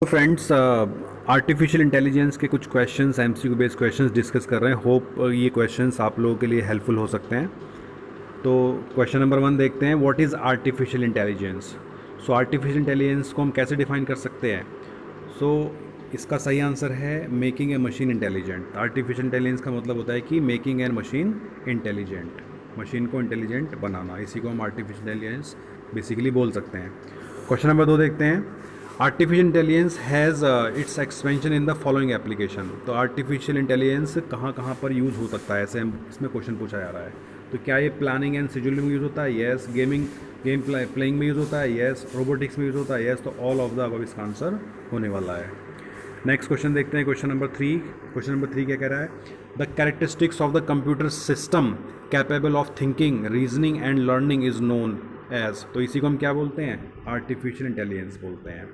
तो friends, artificial intelligence के कुछ questions, MCQ based questions discuss कर रहे हैं। होप ये क्वेश्चंस आप लोगों के लिए हेल्पफुल हो सकते हैं। तो क्वेश्चन नंबर 1 देखते हैं, what is artificial intelligence. So artificial intelligence को हम कैसे डिफाइन कर सकते हैं। सो इसका सही आंसर है making a machine intelligent. Artificial intelligence का मतलब होता है कि making a machine intelligent, machine को इंटेलिजेंट बनाना, इसी को हम आर्टिफिशियल इंटेलिजेंस बेसिकली बोल सकते हैं। क्वेश्चन नंबर 2 देखते हैं, artificial intelligence has its expansion in the following application. तो आर्टिफिशियल इंटेलिजेंस कहाँ कहाँ पर यूज़ हो सकता है, ऐसे हम इसमें क्वेश्चन पूछा जा रहा है। तो क्या ये प्लानिंग एंड शेड्यूलिंग में यूज़ होता है? येस। गेम प्लेइंग में यूज़ होता है? येस। रोबोटिक्स में यूज़ होता है? येस। तो ऑल ऑफ द अबव इसका आंसर होने वाला है। नेक्स्ट क्वेश्चन देखते हैं, क्वेश्चन नंबर 3। क्वेश्चन नंबर 3 क्या कह रहा है, the characteristics of the computer system capable of thinking, reasoning and learning is known as. तो इसी को हम क्या बोलते हैं? आर्टिफिशियल इंटेलिजेंस बोलते हैं।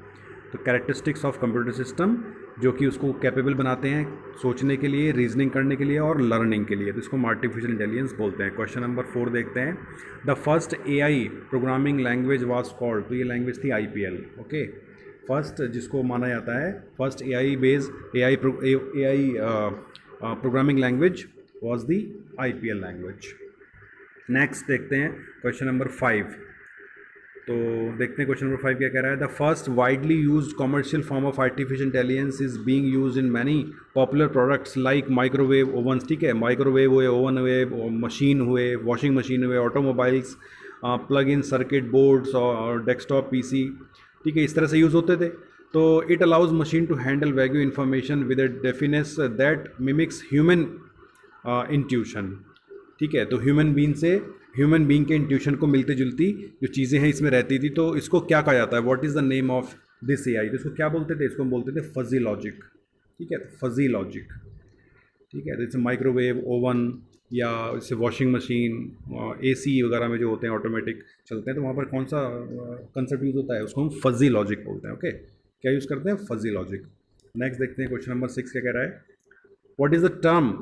तो कैरेक्टरिस्टिक्स ऑफ कंप्यूटर सिस्टम जो कि उसको कैपेबल बनाते हैं सोचने के लिए, रीजनिंग करने के लिए और लर्निंग के लिए, तो इसको हम आर्टिफिशियल इंटेलिजेंस बोलते हैं। क्वेश्चन नंबर 4 देखते हैं, the first AI programming language was called. तो ये लैंग्वेज थी आईपीएल। ओके, फर्स्ट जिसको माना जाता है first AI programming language was the IPL language. Next देखते हैं क्वेश्चन नंबर 5। तो देखते हैं क्वेश्चन नंबर 5 क्या कह रहा है, the first widely used commercial form of artificial intelligence is being used in many popular products like microwave ovens. ठीक है, माइक्रोवेव हुए, ओवन हुए, मशीन हुए, वॉशिंग मशीन हुए, automobiles, plug in circuit boards और डेस्कटॉप पीसी। ठीक है, इस तरह से यूज़ होते थे। तो it allows machine to handle value information with a deftness that mimics human intuition. ठीक है, तो ह्यूमन बीइंग के इंट्यूशन को मिलती जुलती जो चीज़ें हैं इसमें रहती थी। तो इसको क्या कहा जाता है, what is the name of this AI. तो इसको क्या बोलते थे? इसको हम बोलते थे फजी लॉजिक। ठीक है, फजी लॉजिक। ठीक है, जैसे माइक्रोवेव, ओवन या जैसे वॉशिंग मशीन, एसी वगैरह में जो होते हैं ऑटोमेटिक चलते हैं, तो वहाँ पर कौन सा कंसेप्ट यूज़ होता है? उसको हम फजी लॉजिक बोलते हैं। ओके, क्या यूज़ करते हैं? Fuzzy logic. नेक्स्ट देखते हैं क्वेश्चन नंबर 6 क्या कह रहा है, what is the term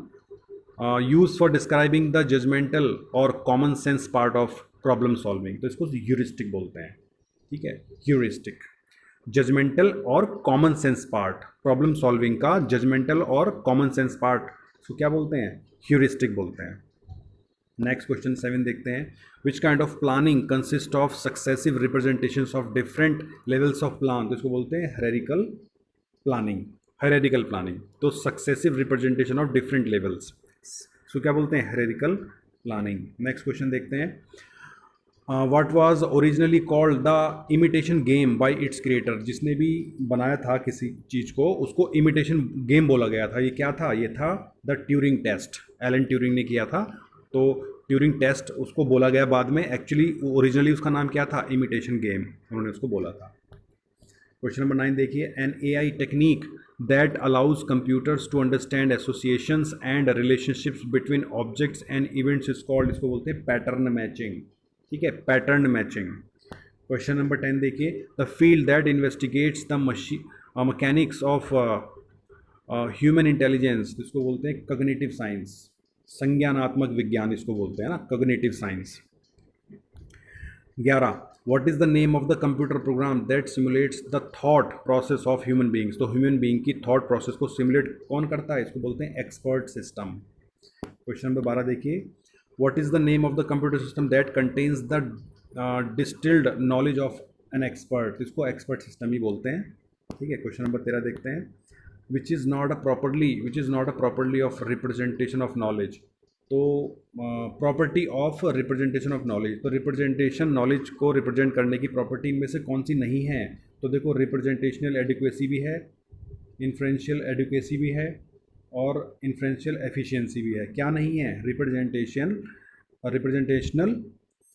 use for describing the judgmental और common sense part of problem solving. तो इसको ह्यूरिस्टिक बोलते हैं। ठीक है, ह्यूरिस्टिक, जजमेंटल और common sense part, problem solving का जजमेंटल और कॉमन सेंस पार्ट, इसको क्या बोलते हैं? ह्यूरिस्टिक बोलते हैं। नेक्स्ट क्वेश्चन 7 देखते हैं, which kind of planning consist of successive representation of different levels of plan. तो इसको बोलते हैं हेरेरिकल प्लानिंग। हेरेरिकल प्लानिंग, तो successive representation of different levels, so क्या बोलते हैं? Hierarchical planning. नेक्स्ट क्वेश्चन देखते हैं, what was originally called the imitation game by its creator. जिसने भी बनाया था किसी चीज़ को, उसको इमिटेशन गेम बोला गया था। ये क्या था? ये था the Turing test. Alan Turing ने किया था, तो ट्यूरिंग टेस्ट उसको बोला गया बाद में। एक्चुअली ओरिजिनली उसका नाम क्या था? इमिटेशन गेम, उन्होंने उसको बोला था। क्वेश्चन नंबर 9 देखिए, an AI technique that allows computers to understand associations and relationships between objects and events is called. इसको बोलते हैं पैटर्न मैचिंग। ठीक है, पैटर्न मैचिंग। क्वेश्चन नंबर 10 देखिए, the field that investigates the mechanics of human intelligence. इसको बोलते हैं cognitive science, संज्ञानात्मक विज्ञान इसको बोलते हैं ना, cognitive science. 11, what is the name of the computer program that simulates the thought process of human beings. तो ह्यूमन बींग की थॉट प्रोसेस को सिमुलेट कौन करता है? इसको बोलते हैं एक्सपर्ट सिस्टम। क्वेश्चन नंबर 12 देखिए, what is the name of the computer system that contains the distilled knowledge of an expert. इसको एक्सपर्ट सिस्टम ही बोलते हैं। ठीक है, क्वेश्चन नंबर 13 देखते हैं, which is not a properly of representation of knowledge. तो property of representation of knowledge, तो रिप्रेजेंटेशन नॉलेज को रिप्रेजेंट करने की प्रॉपर्टी इनमें से कौन सी नहीं है? तो देखो, रिप्रेजेंटेशनल एडिक्वेसी भी है, इन्फ्रेंशियल एडिक्वेसी भी है और इन्फ्रेंशियल एफिशिएंसी भी है। क्या नहीं है? रिप्रेजेंटेशनल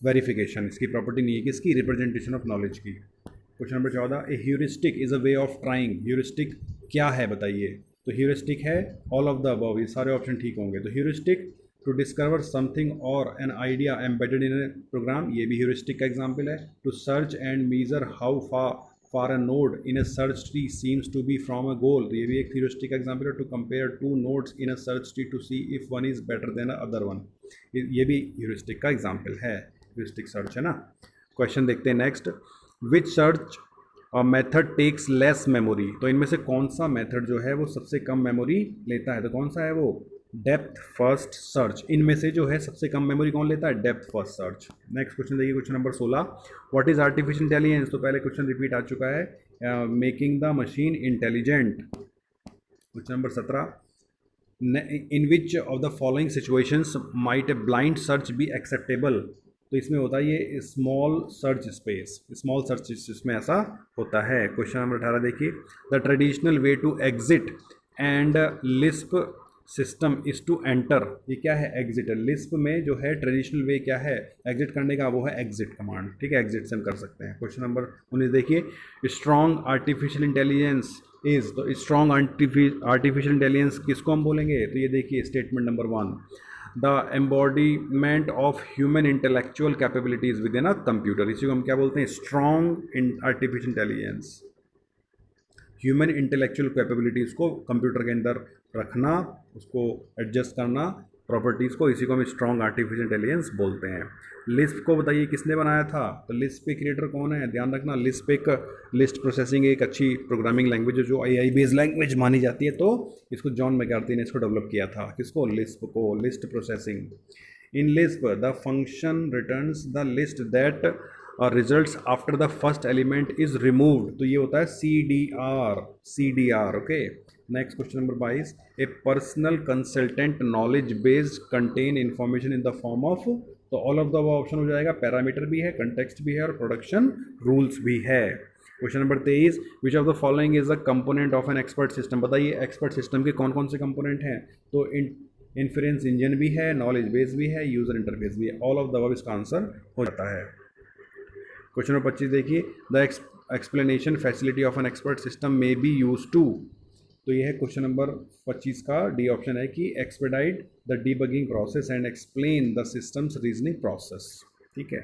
वेरिफिकेशन, इसकी प्रॉपर्टी नहीं है। किसकी? रिप्रेजेंटेशन ऑफ नॉलेज की। Question number 14, A heuristic is a way of trying. Heuristic क्या है बताइए? तो ह्यूरिस्टिक है ऑल ऑफ द अबव, ये सारे ऑप्शन ठीक होंगे। तो ह्यूरिस्टिक टू डिस्कवर समथिंग और an idea embedded in a program, ये भी ह्यूरिस्टिक का एग्जाम्पल है। To search and measure how far a node in a search tree seems to be from a goal, तो ये भी एक ह्यूरिस्टिक का एग्जाम्पल है। To compare two nodes in a search tree to see if one is better than a other one, ये भी heuristic का example है। ह्यूरिस्टिक सर्च है ना। क्वेश्चन देखते हैं next, which search method takes less memory, तो इनमें से कौन सा मेथड जो है वो सबसे कम मेमोरी लेता है, तो कौन सा है वो, डेप्थ फर्स्ट सर्च। इनमें से जो है सबसे कम मेमोरी कौन लेता है, depth first search. Next question देखिए, question number 16, what is artificial intelligence, तो पहले क्वेश्चन रिपीट आ चुका है, making the machine intelligent. Question number 17, in which of the following situations might a blind search be acceptable, तो इसमें होता है ये small search space, small search इसमें ऐसा होता है। क्वेश्चन नंबर 18 देखिए, the traditional way to exit and LISP system is to enter, ये क्या है, एग्जिट। लिस्प में जो है ट्रेडिशनल वे क्या है एग्जिट करने का, वो है एग्जिट कमांड, ठीक है, एग्जिट से हम कर सकते हैं। क्वेश्चन नंबर 19 देखिए, स्ट्रॉन्ग आर्टिफिशियल इंटेलिजेंस इज, तो स्ट्रॉन्ग आर्टिफिशियल इंटेलिजेंस किसको हम बोलेंगे, तो ये देखिए statement number 1, the embodiment of human intellectual capabilities with in a computer, इसी को हम क्या बोलते हैं, strong artificial intelligence. Human intellectual capabilities को कंप्यूटर के अंदर रखना, उसको एडजस्ट करना प्रॉपर्टीज़ को, इसी को हम स्ट्रॉन्ग आर्टिफिशियल इंटेलिजेंस बोलते हैं। लिस्प को बताइए किसने बनाया था, तो लिस्प के क्रिएटर कौन है, ध्यान रखना, लिस्प एक लिस्ट प्रोसेसिंग एक अच्छी प्रोग्रामिंग लैंग्वेज है जो AI बेस्ड लैंग्वेज मानी जाती है, तो इसको जॉन मैकार्थी ने इसको डेवलप किया था, किसको, लिस्प को, list processing. In Lisp the function returns the list that results after the first element is removed, तो ये होता है CDR, okay. Next question number 22, A personal consultant knowledge based contain information in the form of, तो all of the वो option हो जाएगा, parameter भी है, कंटेक्स्ट भी है और प्रोडक्शन रूल्स भी है। Question number 23, which of the following is the component of an expert system, बताइए एक्सपर्ट सिस्टम के कौन कौन से कंपोनेंट हैं, तो इन्फ्रेंस इंजन भी है, नॉलेज बेस भी है, यूजर इंटरफेस भी है, ऑल ऑफ द अबव इसका आंसर हो जाता है। क्वेश्चन नंबर 25 देखिए, the explanation facility of an expert system में बी यूज टू, तो ये है क्वेश्चन नंबर 25 का डी ऑप्शन है कि expedite the debugging process and explain the systems reasoning process, ठीक है।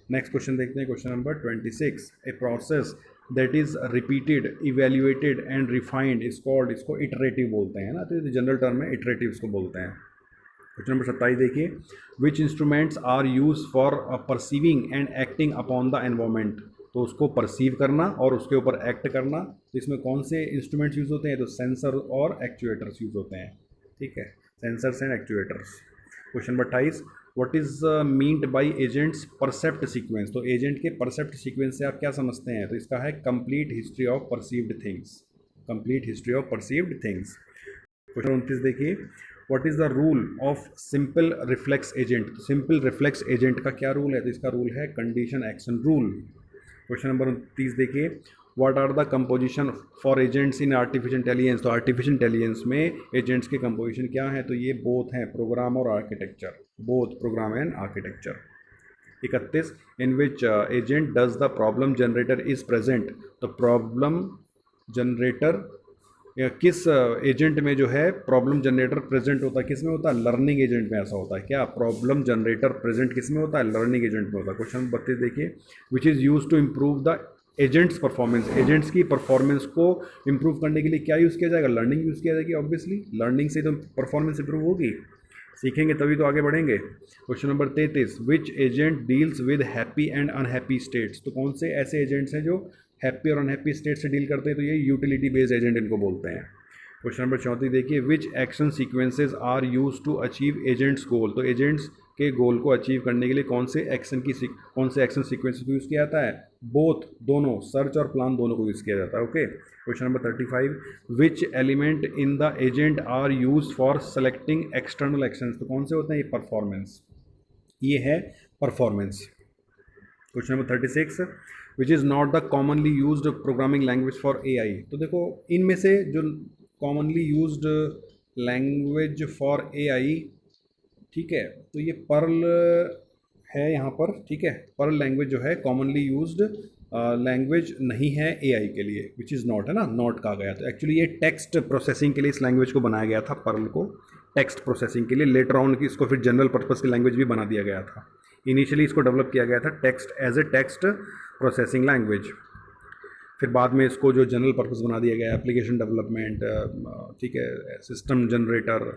नेक्स्ट क्वेश्चन देखते हैं, question number 26, a process that is repeated evaluated and refined is called, इसको इटरेटिव बोलते हैं ना, तो ये जनरल टर्म है, इटरेटिव इसको बोलते हैं। क्वेश्चन नंबर 27 देखिए, which instruments are use for perceiving and acting upon the environment, तो उसको परसीव करना और उसके ऊपर एक्ट करना, तो इसमें कौन से इंस्ट्रूमेंट्स यूज़ होते हैं, तो सेंसर और एक्चुएटर्स यूज़ होते हैं, ठीक है, sensors and actuators. Question number 28, what is meant by agents percept sequence, तो एजेंट के परसेप्ट सीक्वेंस से आप क्या समझते हैं, तो इसका है complete history of perceived things, complete history of perceived things. Question 29 देखिए, what is the rule of simple reflex agent, तो सिंपल रिफ्लेक्स एजेंट का क्या रूल है, तो इसका रूल है condition action rule. Question number 30 देखिए, what are the composition for agents in artificial intelligence, तो आर्टिफिशियल इंटेलिजेंस में एजेंट्स के कंपोजिशन क्या है, तो ये बोथ हैं, प्रोग्राम और architecture, both programme and architecture. 31, in which agent does the problem generator is present, तो प्रॉब्लम जनरेटर किस एजेंट में जो है प्रॉब्लम जनरेटर प्रेजेंट होता है, किस में होता है, लर्निंग एजेंट में ऐसा होता है, क्या प्रॉब्लम जनरेटर प्रेजेंट किस में होता है, लर्निंग एजेंट में होता है। क्वेश्चन 32 देखिए, which is use to improve the agent's performance, agents की परफॉर्मेंस को इम्प्रूव करने के लिए क्या यूज़ किया जाएगा, लर्निंग यूज़ किया जाएगी, ऑब्वियसली लर्निंग से तो परफॉर्मेंस इंप्रूव होगी, सीखेंगे तभी तो आगे बढ़ेंगे। Question number 33, which agent deals with happy and unhappy states, तो कौन से ऐसे एजेंट्स हैं जो हैप्पी और अनहैप्पी स्टेट से डील करते हैं, तो ये यूटिलिटी बेस्ड एजेंट इनको बोलते हैं। क्वेश्चन नंबर 34 देखिए, which action sequences are use to achieve agents goal, तो एजेंट्स के गोल को अचीव करने के लिए कौन से एक्शन सीक्वेंसेज को यूज़ किया जाता है, बोथ, दोनों, सर्च और प्लान दोनों को यूज़ किया जाता है, okay. Question number 35, which element in the agent are use for selecting external actions, तो कौन से होते हैं, ये परफॉर्मेंस, ये है performance. Question number 36, which is not the commonly used programming language for AI, तो देखो इनमें से जो commonly used language for AI, ठीक है, तो ये पर्ल है यहाँ पर, ठीक है, पर्ल लैंग्वेज जो है कॉमनली यूज्ड लैंग्वेज नहीं है AI के लिए, विच इज़ नॉट, है ना, नॉट कहा गया, तो एक्चुअली ये टेक्स्ट प्रोसेसिंग के लिए इस लैंग्वेज को बनाया गया था, पर्ल को टेक्स्ट प्रोसेसिंग के लिए, लेटर ऑन की इसको फिर जनरल पर्पज़ की लैंग्वेज भी बना दिया गया था, इनिशियली इसको डेवलप किया गया था text as a text processing language, फिर बाद में इसको जो जनरल पर्पस बना दिया गया, एप्लीकेशन डेवलपमेंट, ठीक है, system generator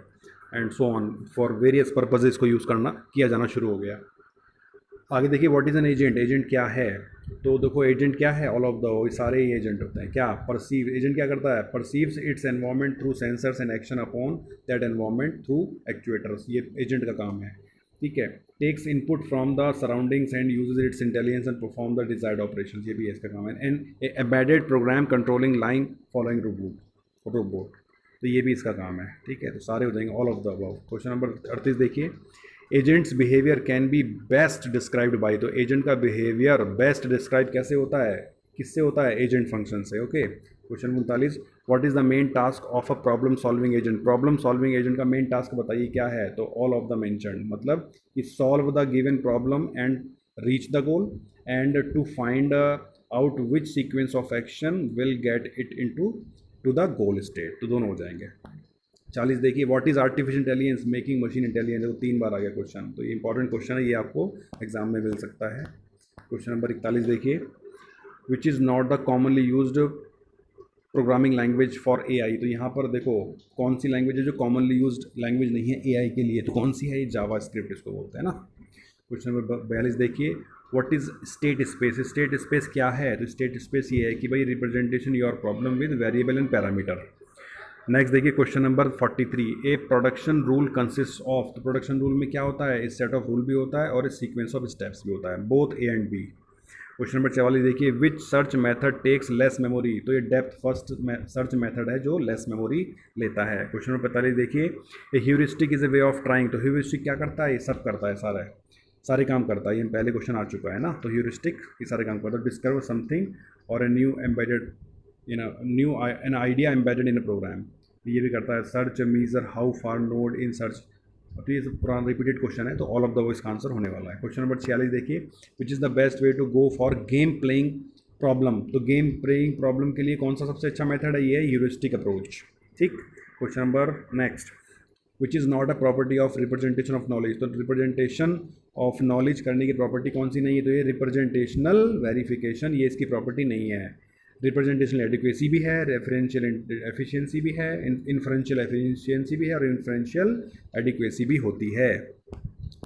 and so on, for various purposes को यूज़ करना किया जाना शुरू हो गया। आगे देखिए what is an agent, agent क्या है। तो देखो एजेंट क्या है, ऑल ऑफ द सारे ही एजेंट होते हैं। क्या परसीव, एजेंट क्या करता है, perceives its environment through sensors and action upon that environment through actuators, ये एजेंट का काम है। ठीक है, takes input from the surroundings and uses its intelligence and perform the desired operation, ये भी इसका काम है। And embedded program controlling line following robot, तो ये भी इसका काम है। ठीक है, तो सारे हो जाएंगे all of the above. Question number 38 देखिए, agents behaviour can be best described bye, तो एजेंट का बिहेवियर बेस्ट डिस्क्राइब कैसे होता है, किससे होता है, एजेंट फंक्शन से। Okay, question 39, what is the main task of a problem solving agent, problem solving agent का मेन टास्क बताइए क्या है। तो ऑल ऑफ द मेंशन्ड, मतलब कि solve the given problem and reach the goal and to find out which sequence of action will get it into to the goal state, तो दोनों हो जाएंगे। 40 देखिए, what is artificial intelligence making machine intelligent, तो 3 बार आ गया question, तो ये important question है, ये आपको एग्जाम में मिल सकता है। क्वेश्चन नंबर 41 देखिए, which is not the commonly used programming language for AI, तो यहाँ पर देखो कौन सी लैंग्वेज है जो कॉमनली यूज्ड लैंग्वेज नहीं है एआई के लिए, तो कौन सी है, ये जावा स्क्रिप्ट इसको बोलते हैं ना। क्वेश्चन नंबर 42 देखिए, what is state space, state space क्या है, तो स्टेट स्पेस ये है कि भाई representation your problem with variable and parameter. Next देखिए question number 43, a production rule consist of, तो प्रोडक्शन रूल में क्या होता है, इस सेट ऑफ रूल भी होता है और इस सीक्वेंस ऑफ स्टेप्स भी होता है, both A and B. Question number 44 देखिए, which search method takes less memory, तो ये डेप्थ फर्स्ट सर्च मेथड है जो लेस मेमोरी लेता है। क्वेश्चन नंबर 45 देखिए, a heuristic is a way of trying, तो ह्यूरिस्टिक क्या करता है, ये सब करता है, सारे काम करता है, ये पहले क्वेश्चन आ चुका है ना। तो ह्यूरिस्टिक ये सारे काम करता है, डिस्कवर समथिंग और a new embedded an idea embedded in a program, ये भी करता है। Search measure how far node in search, तो ये पुराना रिपीटेड क्वेश्चन है, तो ऑल ऑफ द वो इसका आंसर होने वाला है। क्वेश्चन नंबर 46 देखिए, which is the best way to go for game playing problem, तो गेम प्लेइंग प्रॉब्लम के लिए कौन सा सबसे अच्छा मेथड है, ये है ह्यूरिस्टिक अप्रोच। ठीक, question number next, which is not a property of representation of knowledge, तो रिप्रेजेंटेशन ऑफ नॉलेज करने की प्रॉपर्टी कौन सी नहीं है, तो ये रिप्रेजेंटेशनल वेरिफिकेशन, ये इसकी प्रॉपर्टी नहीं है। रिप्रेजेंटेशनल एडिक्वेसी भी है, रेफरेंशियल एफिशिएंसी भी है, इन्फ्रेंशियल एफिशिएंसी भी है और इन्फ्रेंशियल एडिक्वेसी भी होती है।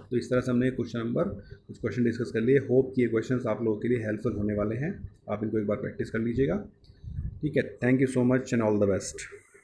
तो इस तरह से हमने कुछ क्वेश्चन डिस्कस कर लिए। होप कि ये क्वेश्चंस आप लोगों के लिए हेल्पफुल होने वाले हैं, आप इनको एक बार प्रैक्टिस कर लीजिएगा। ठीक है, thank you so much and all the best.